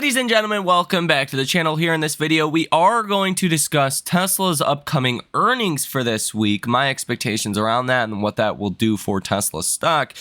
Ladies and gentlemen, welcome back to the channel. Here in this video, we are going to discuss Tesla's upcoming earnings for this week, my expectations around that, and what that will do for Tesla stock.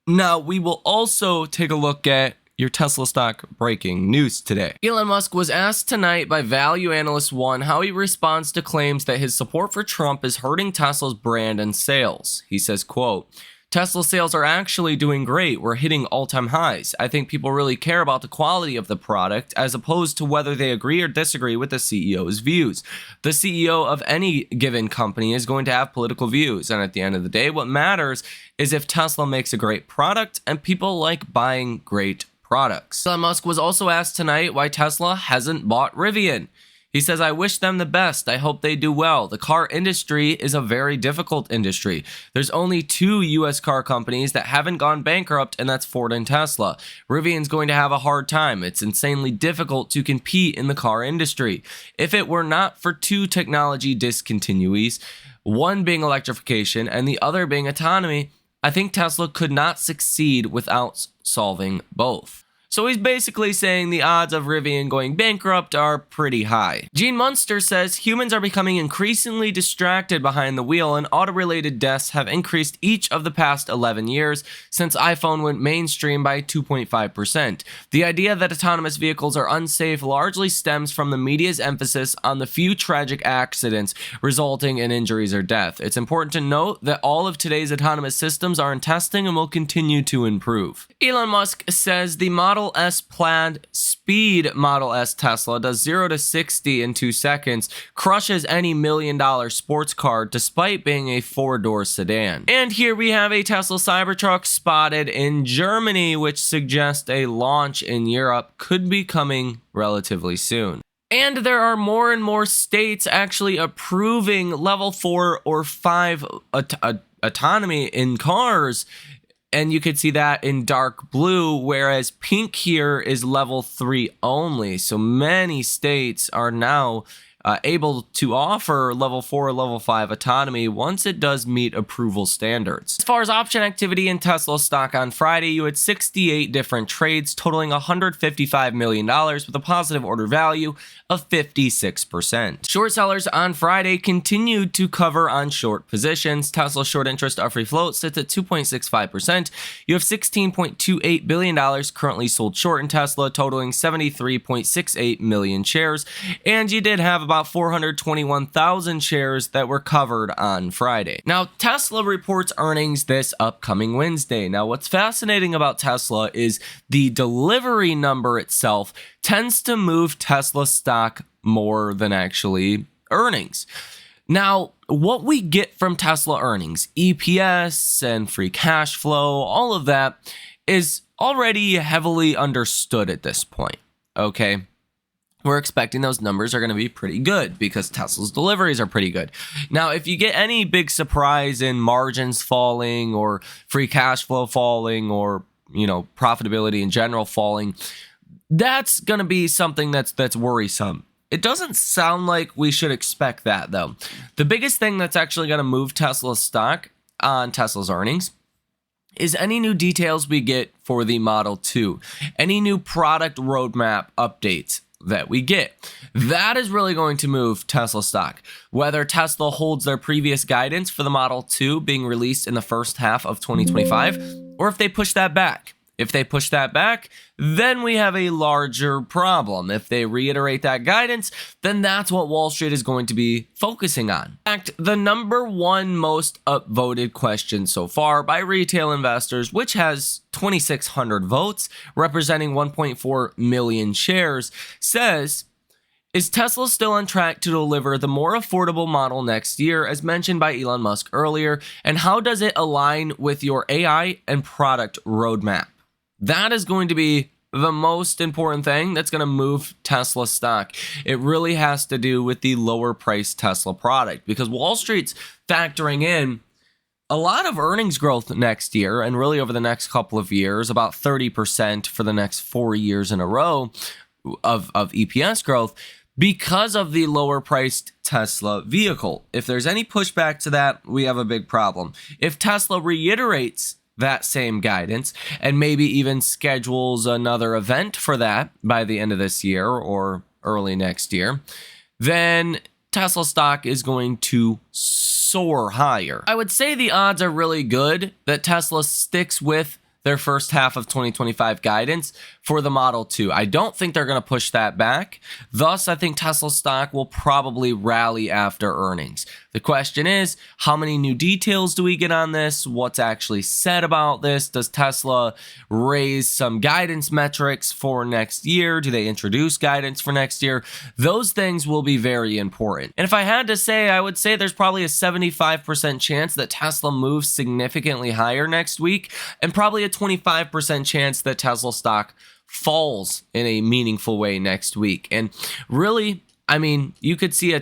Now, we will also take a look at your Tesla stock breaking news today. Elon Musk was asked tonight by Value Analyst One how he responds to claims that his support for Trump is hurting Tesla's brand and sales. He says, quote, "Tesla sales are actually doing great. We're hitting all-time highs. I think people really care about the quality of the product as opposed to whether they agree or disagree with the CEO's views. The CEO of any given company is going to have political views, and at the end of the day, what matters is if Tesla makes a great product and people like buying great products." Elon Musk was also asked tonight why Tesla hasn't bought Rivian. He says, "I wish them the best. I hope they do well. The car industry is a very difficult industry. There's only two US car companies that haven't gone bankrupt, and that's Ford and Tesla. Rivian's going to have a hard time. It's insanely difficult to compete in the car industry. If it were not for two technology discontinuities, one being electrification and the other being autonomy, I think Tesla could not succeed without solving both." So he's basically saying the odds of Rivian going bankrupt are pretty high. Gene Munster says humans are becoming increasingly distracted behind the wheel, and auto-related deaths have increased each of the past 11 years since iPhone went mainstream by 2.5%. The idea that autonomous vehicles are unsafe largely stems from the media's emphasis on the few tragic accidents resulting in injuries or death. It's important to note that all of today's autonomous systems are in testing and will continue to improve. Elon Musk says the Model S Plaid Speed Model S Tesla does 0 to 60 in 2 seconds, crushes any $1 million sports car despite being a 4-door sedan. And here we have a Tesla Cybertruck spotted in Germany, which suggests a launch in Europe could be coming relatively soon. And there are more and more states actually approving level 4 or 5 autonomy in cars. And you could see that in dark blue, whereas pink here is level 3 only. So many states are now able to offer level 4 or level 5 autonomy once it does meet approval standards. As far as option activity in Tesla stock on Friday, you had 68 different trades totaling $155 million with a positive order value of 56%. Short sellers on Friday continued to cover on short positions. Tesla's short interest of free float sits at 2.65%. You have $16.28 billion currently sold short in Tesla, totaling 73.68 million shares. And you did have about 421,000 shares that were covered on Friday. Now, Tesla reports earnings this upcoming Wednesday. Now, what's fascinating about Tesla is the delivery number itself tends to move Tesla stock more than actually earnings. Now, what we get from Tesla earnings, EPS and free cash flow, all of that is already heavily understood at this point, okay? We're expecting those numbers are going to be pretty good because Tesla's deliveries are pretty good. Now, if you get any big surprise in margins falling or free cash flow falling or, profitability in general falling, that's going to be something that's worrisome. It doesn't sound like we should expect that, though. The biggest thing that's actually going to move Tesla's stock on Tesla's earnings is any new details we get for the Model 2, any new product roadmap updates that we get. That is really going to move Tesla stock. Whether Tesla holds their previous guidance for the Model 2 being released in the first half of 2025, or if they push that back. If they push that back, then we have a larger problem. If they reiterate that guidance, then that's what Wall Street is going to be focusing on. In fact, the number one most upvoted question so far by retail investors, which has 2,600 votes, representing 1.4 million shares, says, is Tesla still on track to deliver the more affordable model next year, as mentioned by Elon Musk earlier, and how does it align with your AI and product roadmap? That is going to be the most important thing that's going to move Tesla stock. It really has to do with the lower priced Tesla product because Wall Street's factoring in a lot of earnings growth next year and really over the next couple of years, about 30% for the next 4 years in a row of EPS growth because of the lower priced Tesla vehicle. If there's any pushback to that, we have a big problem. If Tesla reiterates that same guidance and maybe even schedules another event for that by the end of this year or early next year, then Tesla stock is going to soar higher. I would say the odds are really good that Tesla sticks with their first half of 2025 guidance for the Model 2. I don't think they're going to push that back. Thus, I think Tesla stock will probably rally after earnings. The question is, how many new details do we get on this? What's actually said about this? Does Tesla raise some guidance metrics for next year? Do they introduce guidance for next year? Those things will be very important. And if I had to say, I would say there's probably a 75% chance that Tesla moves significantly higher next week, and probably a 25% chance that Tesla stock falls in a meaningful way next week. And really, I mean, you could see a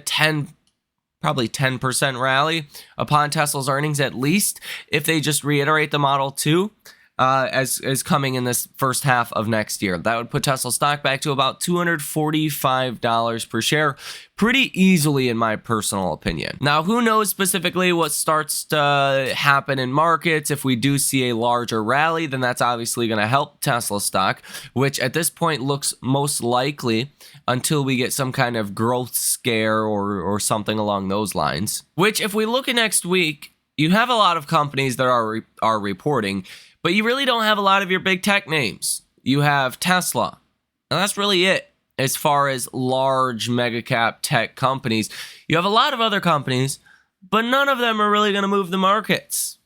probably 10% rally upon Tesla's earnings, at least if they just reiterate the Model 2 as coming in this first half of next year. That would put Tesla stock back to about $245 per share pretty easily, in my personal opinion. Now, who knows specifically what starts to happen in markets? If we do see a larger rally, then that's obviously going to help Tesla stock, which at this point looks most likely until we get some kind of growth scare or something along those lines. Which, if we look at next week, you have a lot of companies that are reporting, but you really don't have a lot of your big tech names. You have Tesla, and that's really it as far as large mega cap tech companies. You have a lot of other companies, but none of them are really going to move the markets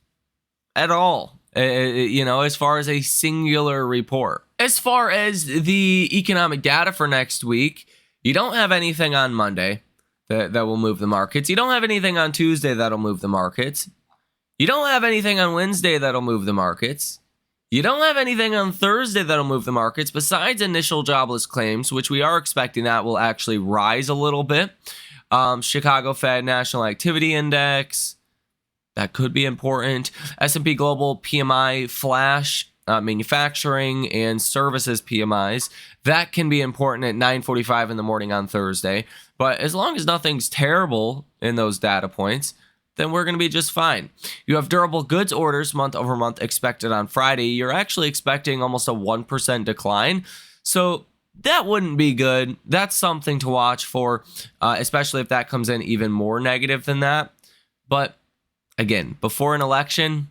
at all, as far as a singular report. As far as the economic data for next week, you don't have anything on Monday that will move the markets. You don't have anything on Tuesday that'll move the markets. You don't have anything on Wednesday that'll move the markets. You don't have anything on Thursday that'll move the markets besides initial jobless claims, which we are expecting that will actually rise a little bit. Chicago Fed National Activity Index, that could be important. S&P Global PMI Flash, manufacturing and services PMIs, that can be important at 9:45 in the morning on Thursday. But as long as nothing's terrible in those data points, then we're going to be just fine. You have durable goods orders month over month expected on Friday. You're actually expecting almost a 1% decline. So that wouldn't be good. That's something to watch for, especially if that comes in even more negative than that. But again, before an election,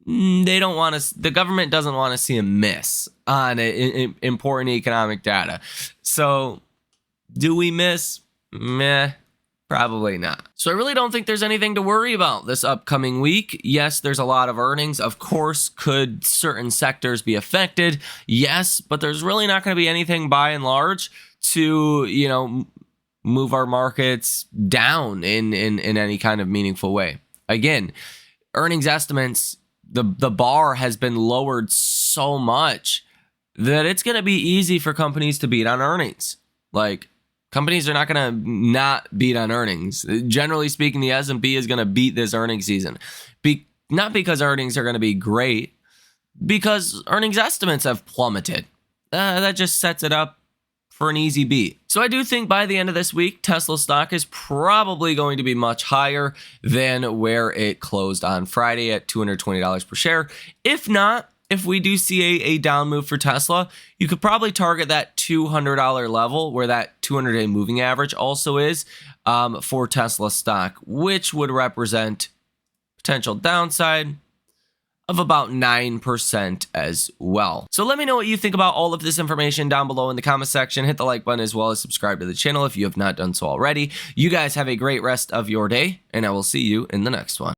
the government doesn't want to see a miss on important economic data. So do we miss? Meh. Probably not. So I really don't think there's anything to worry about this upcoming week. Yes, there's a lot of earnings. Of course, could certain sectors be affected? Yes, but there's really not going to be anything by and large to, move our markets down in any kind of meaningful way. Again, earnings estimates, the bar has been lowered so much that it's going to be easy for companies to beat on earnings. Like, companies are not going to not beat on earnings. Generally speaking, the S&P is going to beat this earnings season. Not because earnings are going to be great, because earnings estimates have plummeted. That just sets it up for an easy beat. So I do think by the end of this week, Tesla stock is probably going to be much higher than where it closed on Friday at $220 per share. If not, if we do see a down move for Tesla, you could probably target that $200 level where that 200-day moving average also is for Tesla stock, which would represent potential downside of about 9% as well. So let me know what you think about all of this information down below in the comment section. Hit the like button as well as subscribe to the channel if you have not done so already. You guys have a great rest of your day, and I will see you in the next one.